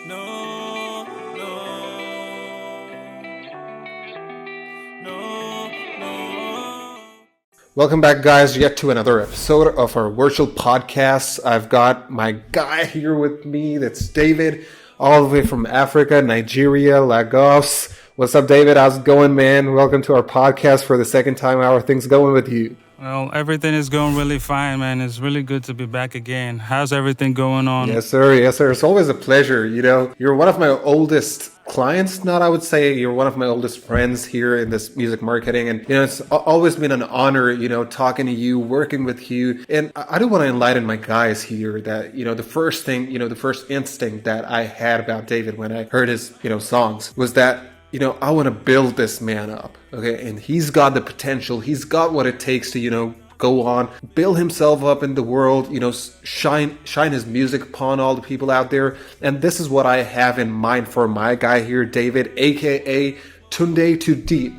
No, no. Welcome back, guys, yet to another episode of our virtual podcast. I've got my guy here with me. That's David, all the way from Africa, Nigeria, Lagos. What's up, David? How's it going, man? Welcome to our podcast for the second time. How are things going with you? Well, everything is going really fine, man. It's really good to be back again. How's everything going on? Yes, sir. Yes, sir. It's always a pleasure. You know, you're one of my oldest clients, not I would say you're one of my oldest friends here in this music marketing. And, it's always been an honor, talking to you, working with you. And I do want to enlighten my guys here that, the first thing, the first instinct that I had about David when I heard his, songs was that, I want to build this man up. Okay. And he's got the potential. He's got what it takes to, go on, build himself up in the world, shine his music upon all the people out there. And this is what I have in mind for my guy here, David, aka Tunde Too Deep.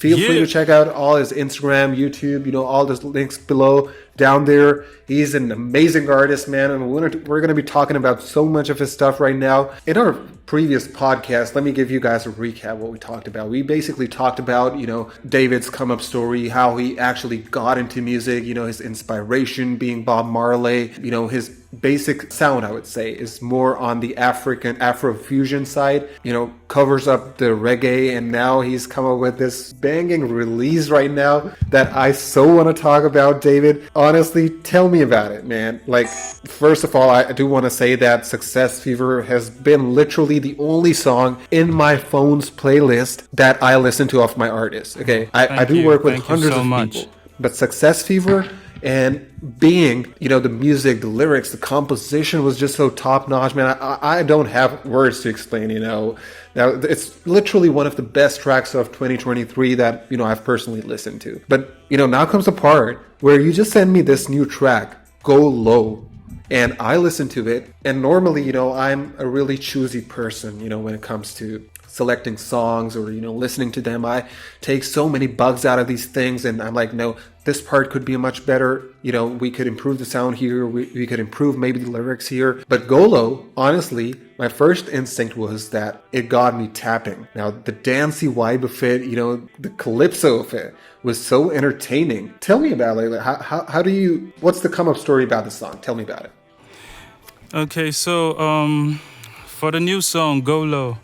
Feel free to check out all his Instagram, YouTube, all the links below down there. He's an amazing artist, man, and we're going to be talking about so much of his stuff right now. In our previous podcast, let me give you guys a recap of what we talked about. We basically talked about, David's come-up story, how he actually got into music, his inspiration being Bob Marley, his basic sound, I would say, is more on the African Afrofusion side, covers up the reggae, and now he's come up with this banging release right now that I so want to talk about, David. Honestly, tell me about it, man. Like, first of all, I do want to say that Success Fever has been literally the only song in my phone's playlist that I listen to of my artists. Okay, I do work with hundreds of people, but Success Fever and being, the music, the lyrics, the composition was just so top notch, man. I don't have words to explain, Now, it's literally one of the best tracks of 2023 that, I've personally listened to. But, now comes the part where you just send me this new track, Go Low. And I listen to it. And normally, I'm a really choosy person, when it comes to selecting songs or, listening to them. I take so many bugs out of these things and I'm like, no, this part could be much better. We could improve the sound here. We could improve maybe the lyrics here. But Golo, honestly, my first instinct was that it got me tapping. Now, the dancey vibe of it, the calypso of it was so entertaining. Tell me about it. How do you, what's the come up story about the song? Tell me about it. Okay, so for the new song, Go Low,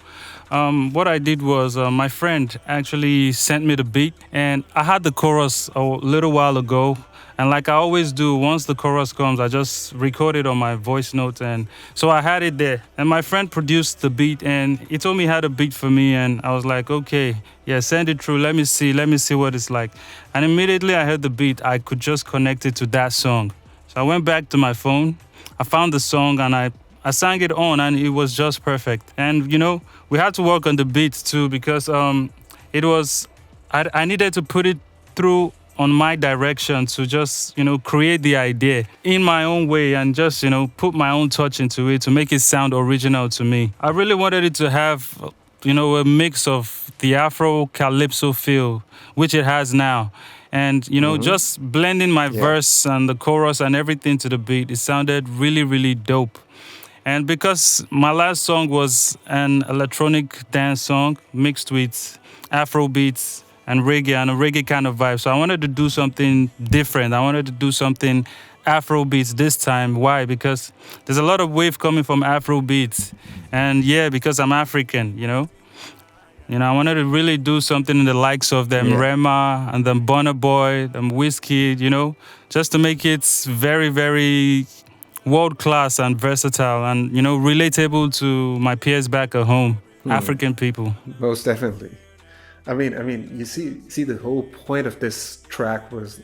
what I did was my friend actually sent me the beat, and I had the chorus a little while ago. And like I always do, once the chorus comes, I just record it on my voice note. And so I had it there. And my friend produced the beat, and he told me he had a beat for me. And I was like, okay, yeah, send it through. Let me see what it's like. And immediately I heard the beat. I could just connect it to that song. So I went back to my phone. I found the song, and I sang it on, and it was just perfect. And, we had to work on the beat too, because it was, I needed to put it through on my direction to just, create the idea in my own way and just, put my own touch into it to make it sound original to me. I really wanted it to have, a mix of the Afro Calypso feel, which it has now. And, just blending my verse and the chorus and everything to the beat, it sounded really, really dope. And because my last song was an electronic dance song mixed with Afro beats and reggae and a reggae kind of vibe. So I wanted to do something different. I wanted to do something Afro beats this time. Why? Because there's a lot of wave coming from Afro beats. And because I'm African, I wanted to really do something in the likes of them Rema and them Burna Boy, them Wizkid, just to make it very, very world class and versatile and, relatable to my peers back at home, African people. Most definitely. I mean, you see the whole point of this track was,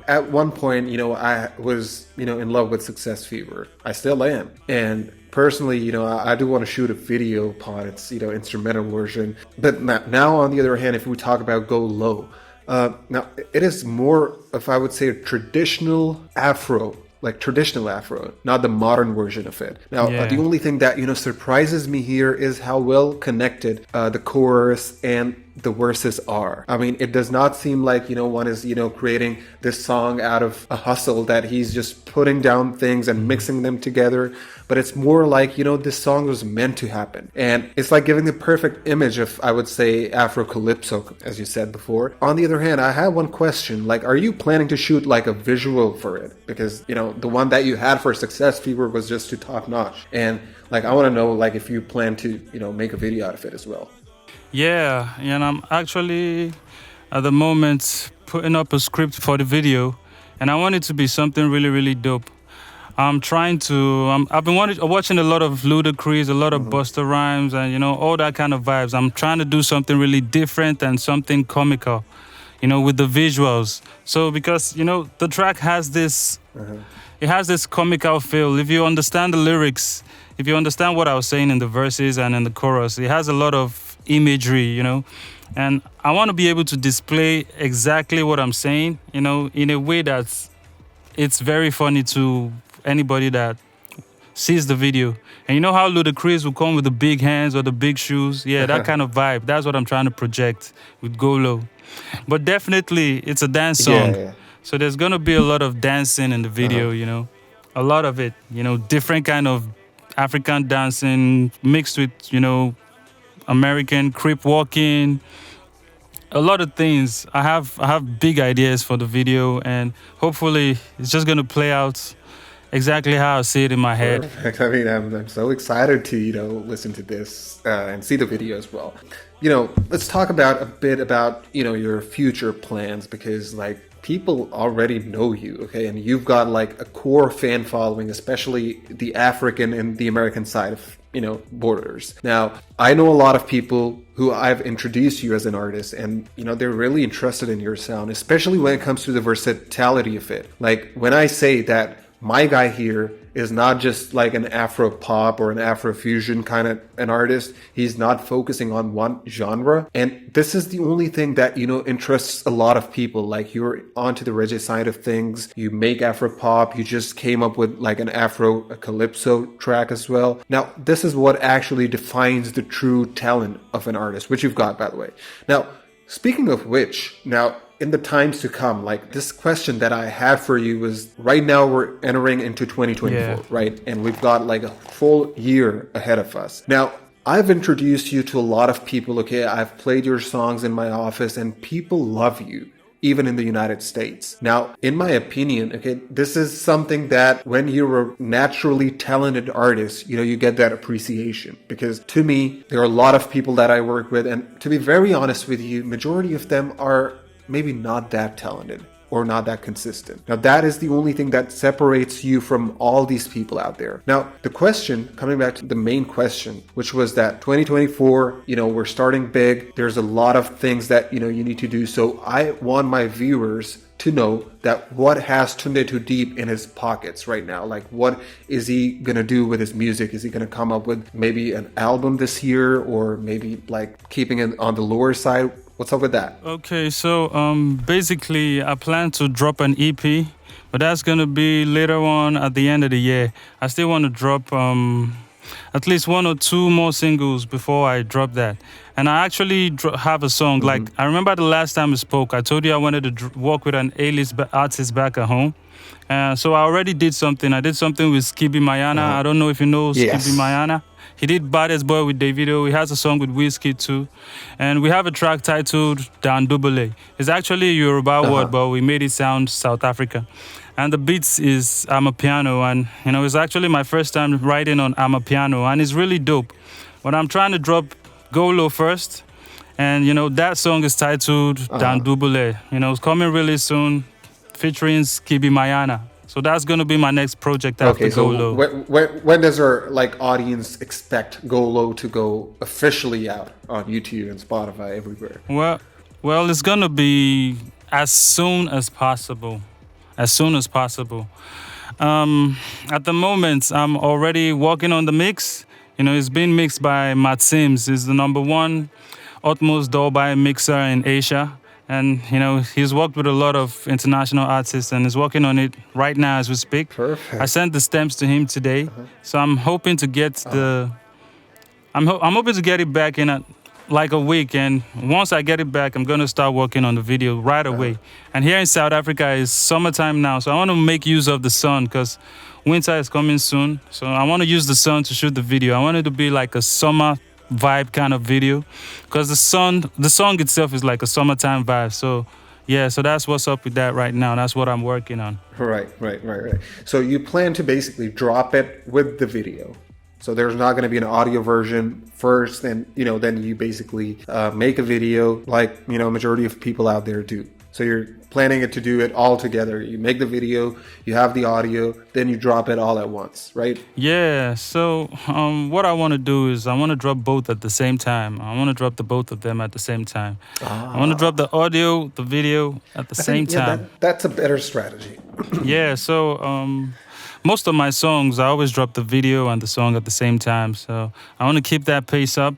at one point, I was, in love with Success Fever. I still am. And personally, I do want to shoot a video upon its, instrumental version. But now, on the other hand, if we talk about Go Low, now it is more of, I would say, a traditional Afro, not the modern version of it. Now, the only thing that, surprises me here is how well connected the chorus and the verses are. I mean, it does not seem like, one is, creating this song out of a hustle, that he's just putting down things and mixing them together. But it's more like, this song was meant to happen. And it's like giving the perfect image of, I would say, Afro Calypso, as you said before. On the other hand, I have one question. Like, are you planning to shoot like a visual for it? Because, the one that you had for Success Fever was just too top notch. And like, I want to know, like, if you plan to, make a video out of it as well. Yeah, and I'm actually at the moment putting up a script for the video, and I want it to be something really, really dope. I'm trying to. I've been watching a lot of Ludacris, a lot of Busta Rhymes, and all that kind of vibes. I'm trying to do something really different and something comical, with the visuals. So because the track has this, it has this comical feel. If you understand the lyrics, if you understand what I was saying in the verses and in the chorus, it has a lot of imagery, and I want to be able to display exactly what I'm saying, in a way that's it's very funny to anybody that sees the video. And you know how Ludacris will come with the big hands or the big shoes? Yeah, that kind of vibe. That's what I'm trying to project with Golo. But definitely, it's a dance song. Yeah. So there's going to be a lot of dancing in the video, a lot of it, different kind of African dancing mixed with, American creep walking, a lot of things. I have big ideas for the video, and hopefully it's just going to play out exactly how I see it in my head. Perfect. I mean, I'm so excited to, listen to this and see the video as well. Let's talk about a bit about, your future plans, because like people already know you, okay? And you've got like a core fan following, especially the African and the American side of, borders. Now, I know a lot of people who I've introduced you as an artist, and, they're really interested in your sound, especially when it comes to the versatility of it. Like when I say that my guy here is not just like an Afro pop or an Afro fusion kind of an artist. He's not focusing on one genre. And this is the only thing that, interests a lot of people. Like you're onto the reggae side of things. You make Afro pop. You just came up with like an Afro Calypso track as well. Now, this is what actually defines the true talent of an artist, which you've got, by the way. Now, speaking of which, now, in the times to come, like this question that I have for you is, right now we're entering into 2024, right? And we've got like a full year ahead of us. Now, I've introduced you to a lot of people, okay? I've played your songs in my office and people love you, even in the United States. Now, in my opinion, okay, this is something that when you're a naturally talented artist, you get that appreciation. Because to me, there are a lot of people that I work with, and to be very honest with you, majority of them are maybe not that talented or not that consistent. Now, that is the only thing that separates you from all these people out there. Now, the question, coming back to the main question, which was that 2024, we're starting big. There's a lot of things that, you need to do. So I want my viewers to know that what has Tunde Too Deep in his pockets right now. Like, what is he gonna do with his music? Is he gonna come up with maybe an album this year, or maybe like keeping it on the lower side? What's up with that? Okay, so basically I plan to drop an EP, but that's gonna be later on at the end of the year. I still want to drop at least one or two more singles before I drop that. And I actually have a song. Like, I remember the last time we spoke, I told you I wanted to work with an A-list artist back at home. So I already did something. I did something with Skibi Mayana. I don't know if you know Yes. Skibi Mayana. He did Baddest Boy with Davido. He has a song with Wizkid too. And we have a track titled Dan Dubele. It's actually a Yoruba word, but we made it sound South Africa. And the beats is Amapiano. And, it's actually my first time writing on Amapiano. And it's really dope. But I'm trying to drop Golo first. And, that song is titled Dan Dubele. It's coming really soon, featuring Skibi Mayana. So that's going to be my next project after Golo. When does our audience expect Golo to go officially out on YouTube and Spotify everywhere? Well, it's going to be as soon as possible. As soon as possible. At the moment, I'm already working on the mix. It's being mixed by Matt Sims. He's the number one utmost Dolby mixer in Asia. And, he's worked with a lot of international artists and is working on it right now as we speak. Perfect. I sent the stems to him today. So I'm hoping to get I'm hoping to get it back in like a week, and once I get it back, I'm gonna start working on the video right away. And here in South Africa is summertime now, so I want to make use of the sun because winter is coming soon. So I want to use the sun to shoot the video. I want it to be like a summer vibe kind of video because the song itself is like a summertime vibe. So yeah, so that's what's up with that right now. That's what I'm working on. Right. So you plan to basically drop it with the video. So there's not going to be an audio version first, and then you basically make a video like majority of people out there do. So you're planning it to do it all together. You make the video, you have the audio, then you drop it all at once, right? Yeah. So what I want to do is I want to drop both at the same time. I want to drop the both of them at the same time. I want to drop the audio, the video at the I same think, yeah, time. that's a better strategy. Yeah. So most of my songs, I always drop the video and the song at the same time. So I want to keep that pace up.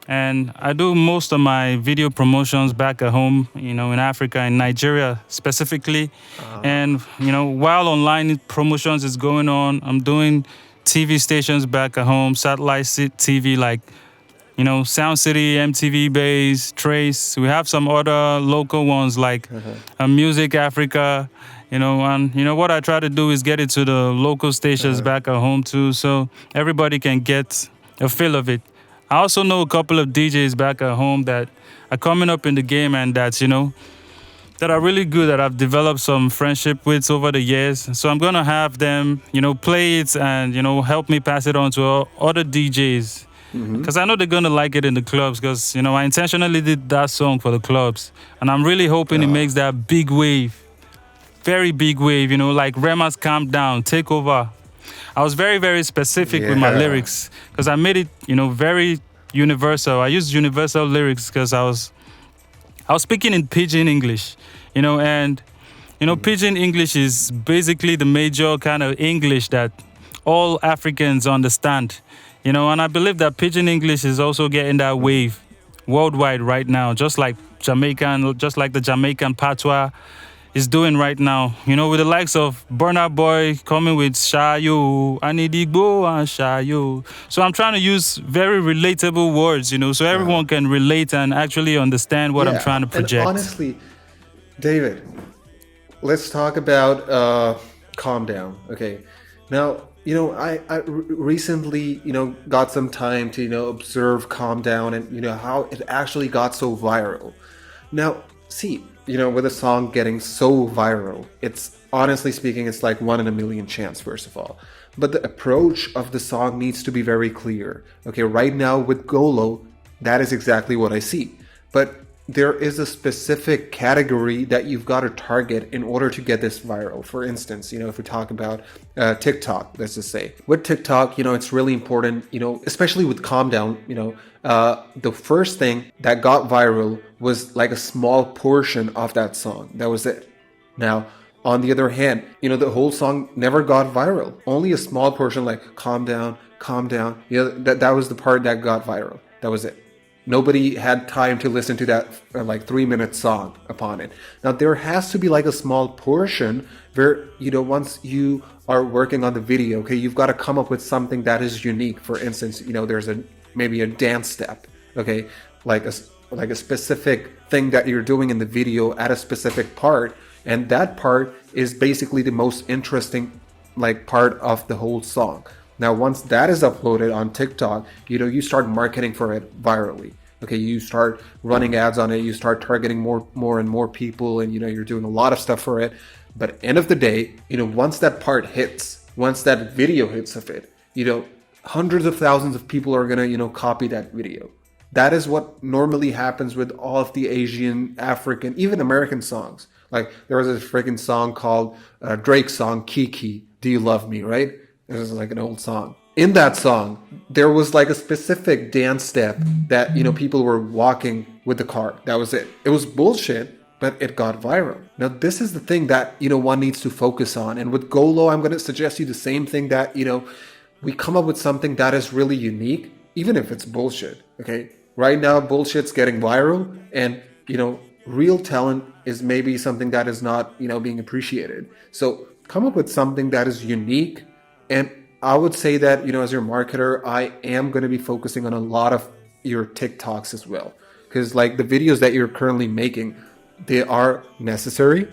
And I do most of my video promotions back at home, in Africa, in Nigeria specifically. And, while online promotions is going on, I'm doing TV stations back at home, satellite TV like, Sound City, MTV Base, Trace. We have some other local ones like Music Africa, and what I try to do is get it to the local stations back at home too, so everybody can get a feel of it. I also know a couple of DJs back at home that are coming up in the game and that are really good, that I've developed some friendship with over the years. So I'm going to have them, play it and, help me pass it on to other DJs. Because I know they're going to like it in the clubs because, I intentionally did that song for the clubs. And I'm really hoping it makes that big wave, very big wave, like Rema's Calm Down, Take Over. I was very, very specific with my lyrics because I made it, very universal. I used universal lyrics because I was speaking in Pidgin English, and Pidgin English is basically the major kind of English that all Africans understand, and I believe that Pidgin English is also getting that wave worldwide right now, just like the Jamaican patois is doing right now, with the likes of Burna Boy coming with Shayo, Anidigbo and Shayo. So I'm trying to use very relatable words, so everyone can relate and actually understand what I'm trying to project. And honestly, David, let's talk about Calm Down. Okay. Now, I recently, got some time to, observe Calm Down and, how it actually got so viral. Now, see, with a song getting so viral, it's honestly speaking, it's like 1 in a million chance, first of all. But the approach of the song needs to be very clear. Okay, right now with Golo, that is exactly what I see. But there is a specific category that you've got to target in order to get this viral. For instance, if we talk about TikTok, let's just say. With TikTok, it's really important, especially with Calm Down, the first thing that got viral was like a small portion of that song. That was it. Now, on the other hand, the whole song never got viral. Only a small portion like calm down. That was the part that got viral. That was it. Nobody had time to listen to that like 3-minute song upon it. Now there has to be like a small portion where, once you are working on the video, okay, you've got to come up with something that is unique. For instance, there's maybe a dance step, okay, like a specific thing that you're doing in the video at a specific part, and that part is basically the most interesting like part of the whole song. Now, once that is uploaded on TikTok, you start marketing for it virally. Okay, you start running ads on it, you start targeting more and more people, and you're doing a lot of stuff for it. But end of the day, once that part hits, once that video hits of it, hundreds of thousands of people are gonna, copy that video. That is what normally happens with all of the Asian, African, even American songs. Like there was a freaking song called Drake's song Kiki, Do You Love Me, right? This is like an old song. In that song, there was like a specific dance step that, people were walking with the car. That was it. It was bullshit, but it got viral. Now, this is the thing that, one needs to focus on. And with Golo, I'm going to suggest you the same thing that, we come up with something that is really unique, even if it's bullshit, okay? Right now, bullshit's getting viral and, real talent is maybe something that is not, being appreciated. So come up with something that is unique. And I would say that, as your marketer, I am going to be focusing on a lot of your TikToks as well. Because like the videos that you're currently making, they are necessary,